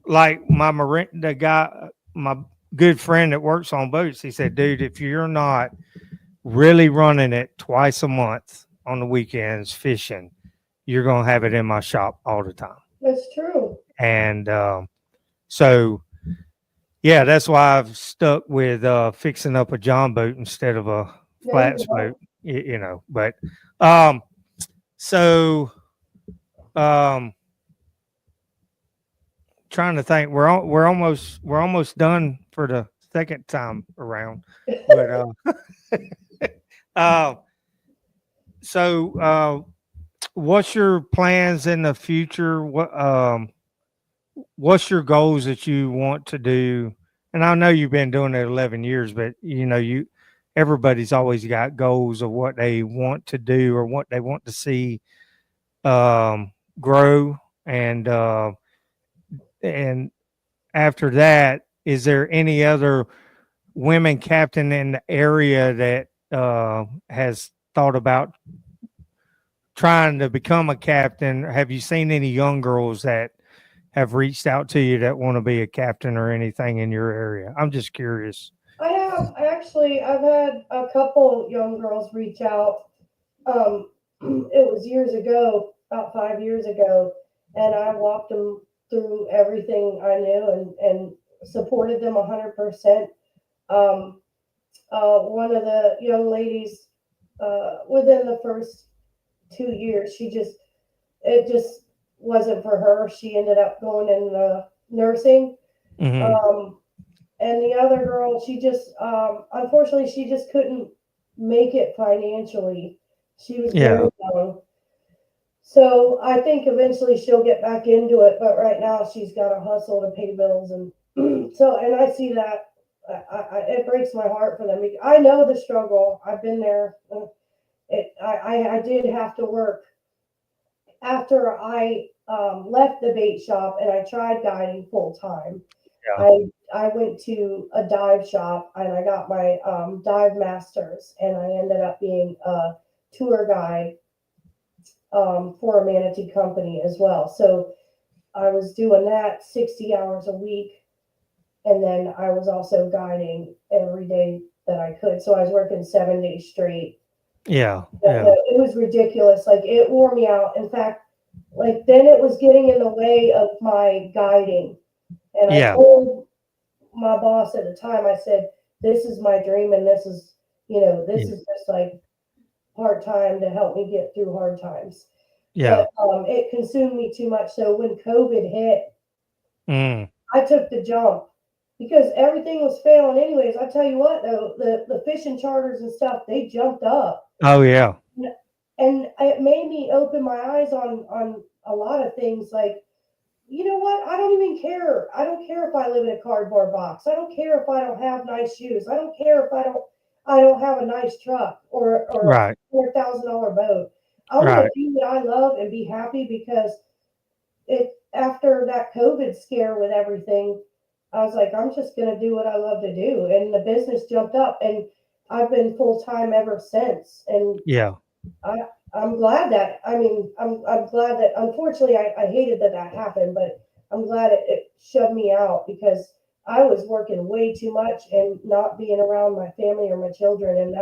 like the guy, my good friend that works on boats, he said, "Dude, if you're not really running it twice a month on the weekends fishing, you're gonna have it in my shop all the time." it's true. And so yeah, that's why I've stuck with fixing up a John boat instead of a There you flats go. boat. But um, so um, trying to think, we're almost done for the second time around, but uh, so what's your plans in the future? What's your goals that you want to do? And I know you've been doing it 11 years, but everybody's always got goals of what they want to do or what they want to see grow. And after that, is there any other women captain in the area that has thought about trying to become a captain? Have you seen any young girls that have reached out to you that want to be a captain or anything in your area? I'm just curious. I've had a couple young girls reach out. It was years ago, about 5 years ago, and I walked them through everything I knew and supported them 100%. Um, one of the young ladies, within the first 2 years. It just wasn't for her. She ended up going in nursing. Mm-hmm. And the other girl, she just, unfortunately, she just couldn't make it financially. She was Yeah. very young. So I think eventually she'll get back into it, but right now she's got to hustle to pay bills, and so and I see that. It breaks my heart for them. I know the struggle. I've been there. I did have to work after I left the bait shop, and I tried guiding full time. Yeah. I went to a dive shop and I got my dive masters, and I ended up being a tour guide for a manatee company as well. So I was doing that 60 hours a week, and then I was also guiding every day that I could. So I was working 7 days straight. Yeah. Yeah. It was ridiculous. Like it wore me out. In fact, like then it was getting in the way of my guiding. And I Yeah. told my boss at the time, I said, this is my dream, and this is, this Yeah. is just like part time to help me get through hard times. Yeah. But it consumed me too much. So when COVID hit, Mm. I took the jump because everything was failing anyways. I tell you what, though, the fishing charters and stuff, they jumped up. Oh yeah. And it made me open my eyes on a lot of things. Like, you know what? I don't even care. I don't care if I live in a cardboard box. I don't care if I don't have nice shoes. I don't care if I don't have a nice truck or a Right. $4,000 boat. I want to Right. do what I love and be happy because it after that COVID scare with everything, I was like, I'm just gonna do what I love to do. And the business jumped up, and I've been full time ever since. And Yeah. I I'm glad that I'm glad that unfortunately I hated that happened, but I'm glad it shoved me out because I was working way too much and not being around my family or my children, and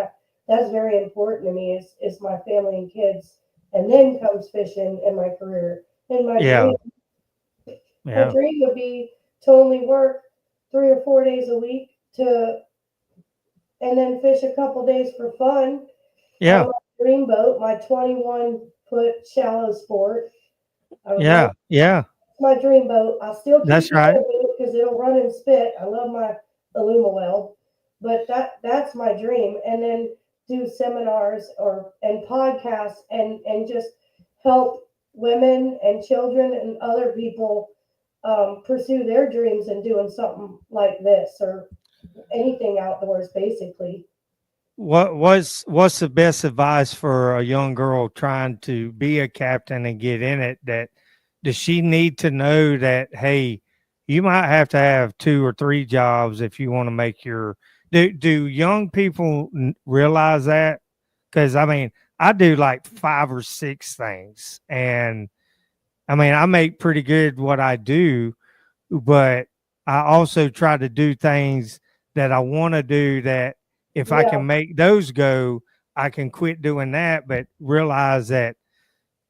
that's very important to me is my family and kids, and then comes fishing and my career. And Yeah. my Yeah. dream would be to only work 3 or 4 days a week to and then fish a couple days for fun on Yeah. my dream boat, my 21-foot shallow sport. I would love Yeah. Yeah. my dream boat. I'll still keep That's the right. other boat because it'll run and spit. I love my Alumaweld, but that's my dream. And then do seminars and podcasts and just help women and children and other people pursue their dreams and doing something like this or anything outdoors, basically. What's the best advice for a young girl trying to be a captain and get in it? That does she need to know that hey, you might have to have 2 or 3 jobs if you want to make your do young people realize that? Because I mean, I do like 5 or 6 things, and I mean, I make pretty good what I do, but I also try to do things that I want to do that if I Yeah, can make those go, I can quit doing that, but realize that,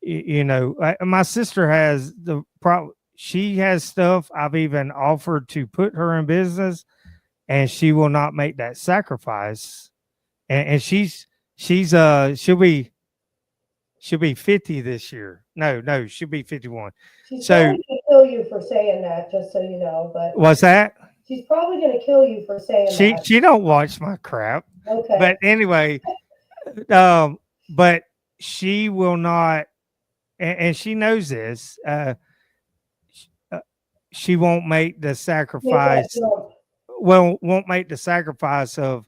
my sister has she has stuff I've even offered to put her in business, and she will not make that sacrifice. And she'll be 50 this year. No, she'll be 51. she's So probably gonna kill you for saying that, just so you know. But what's that? she's probably gonna kill you for saying She that. she don't watch my crap. Okay. But anyway, um, but she will not, and she knows this. sh- uh, she won't make the Make that sacrifice. jump. Well, won't make the sacrifice of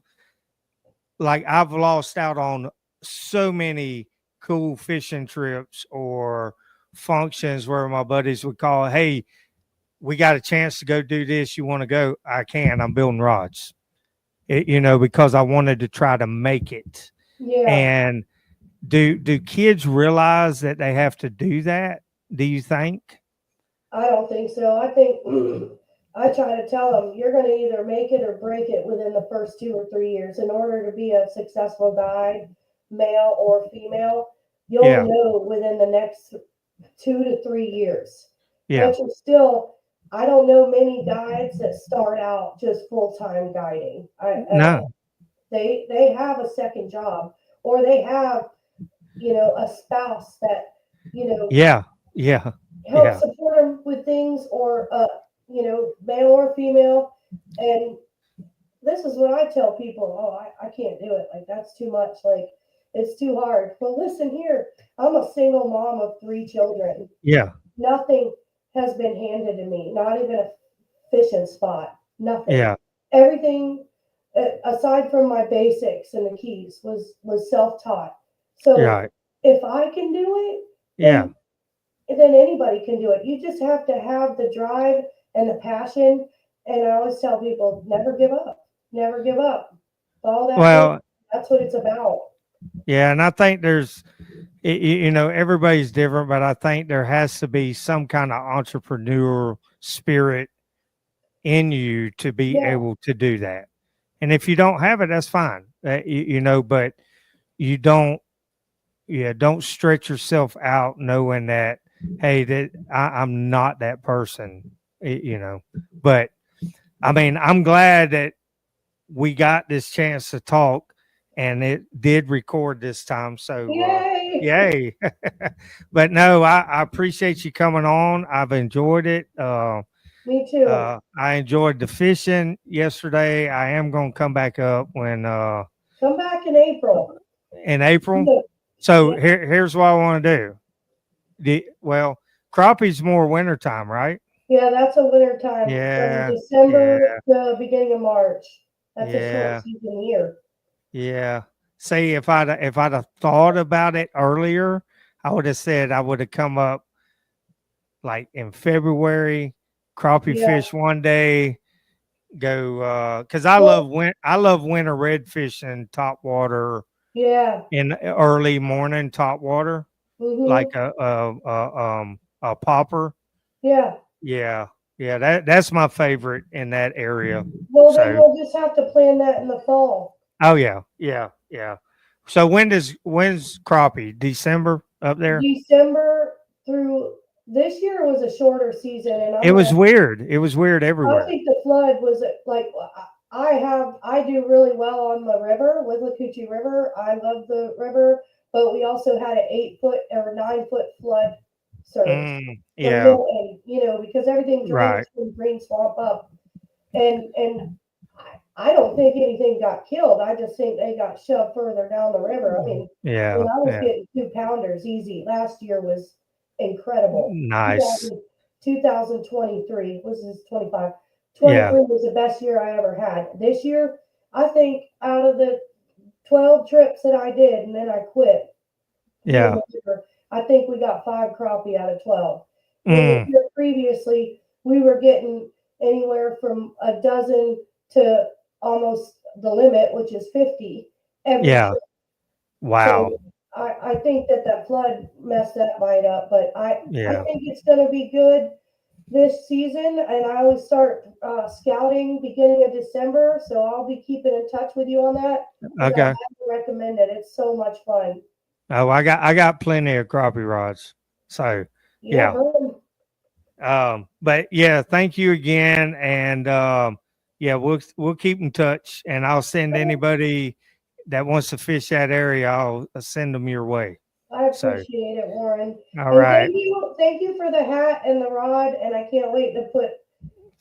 like I've lost out on so many cool fishing trips or functions where my buddies would call, "Hey, we got a chance to go do this. You want to go? I can. I'm building rods." Because I wanted to try to make it. Yeah. And do kids realize that they have to do that? Do you think? I don't think so. I think I try to tell them you're going to either make it or break it within the first 2 or 3 years. In order to be a successful guide, male or female, you'll Yeah, know within the next 2 to 3 years. yeah. But you're still, I don't know many guides that start out just full time guiding at No, all. They have a second job or they have a spouse that, Yeah. Yeah. help Yeah. support them with things, or male or female. And this is what I tell people: oh, I can't do it, like that's too much, like it's too hard. Well, listen here, I'm a single mom of 3 children. Yeah. Nothing has been handed to me, not even a fishing spot, nothing. Yeah. Everything, aside from my basics and the keys, was self-taught. So Right. if I can do it, Yeah. then anybody can do it. You just have to have the drive and the passion. And I always tell people, never give up. Never give up. All that work, Well, that's what it's about. yeah, and I think there's, everybody's different, but I think there has to be some kind of entrepreneurial spirit in you to be Yeah, able to do that. And if you don't have it, that's fine. But you don't, yeah, don't stretch yourself out knowing that, hey, that I'm not that person, But I mean, I'm glad that we got this chance to talk and it did record this time. So, yay! yay. But no, I appreciate you coming on. I've enjoyed it. Me too. I enjoyed the fishing yesterday. I am going to come back up Come back in April. in April. Yeah, So yeah, here's what I want to do. Well, crappie's more wintertime, right? yeah, that's a winter time from Yeah, yeah, December to beginning of March. That's a short yeah, season here. yeah. See, if I'd have thought about it earlier, I would have said I would have come up like in February, crappie Yeah, fish one day, go because well, I love winter red fishing top water yeah, in early morning top water like mm-hmm, a popper. yeah. Yeah, yeah, that's my favorite in that area. Well, then So, we'll just have to plan that in the fall. oh yeah, yeah, yeah. So when's crappie? December up there? December through this year was a shorter season, and It was weird. It was weird I everywhere. think the flood was like I do really well on the river with the Coochie River. I love the river, but we also had an 8 foot or 9 foot flood surge. The Yeah, Milton, because everything right. drains from Green Swamp up, and I don't think anything got killed. I just think they got shoved further down the river. I mean, Yeah, I was yeah. getting 2 pounders easy. Last year was incredible. Nice. 2023 was this 25. Yeah, 23 was the best year I ever had. This year, I think out of the 12 trips that I did and then I quit doing yeah. the river, I think we got 5 crappie out of 12. When the Mm, year previously, we were getting anywhere from a dozen to almost the limit, which is 50 every yeah. trip. Wow. So I think that flood messed that bite up, but I Yeah. think it's going to be good this season. And I always start scouting beginning of December, so I'll be keeping in touch with you on that because I Okay. highly recommend it. It's so much fun. Oh, I got plenty of crappie rods. So, Yeah, yeah. boom. But yeah, thank you again, and yeah, we'll keep in touch, and I'll send anybody that wants to fish that area. I'll send them your way. I So, appreciate it, Warren. all And right. thank you for the hat and the rod. And I can't wait to put.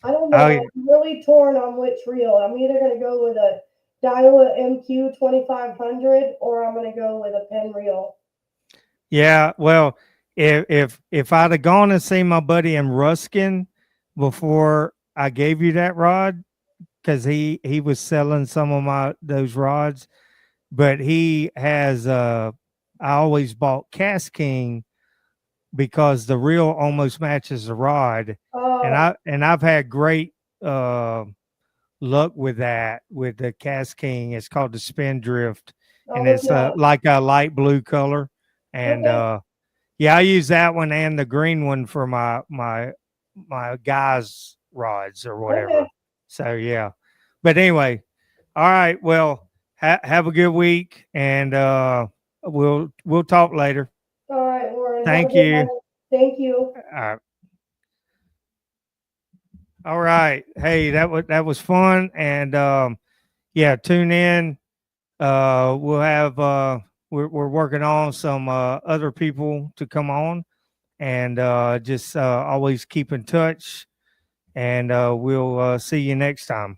I don't Oh, know. I'm really torn on which reel. I'm either going to go with a Daiwa MQ 2500 or I'm going to go with a Penn reel. yeah. Well, if I'd have gone and seen my buddy in Ruskin before I gave you that rod, because he was selling some of those rods, but he has I always bought Cast King because the reel almost matches the rod, and Oh, I've had great uh luck with that with the Cast King. It's called the Spin Drift, I'll and look it's it up. like a light blue color, and Okay. yeah, I use that one and the green one for my guys rods or Okay. whatever. So yeah, but anyway, all right. Well, have a good week, and we'll talk later. All right, Warren. Have a Thank good you. night. Thank you. All right. Hey, that was fun, and yeah, tune in. We'll have we're working on some other people to come on, and just always keep in touch. And we'll see you next time.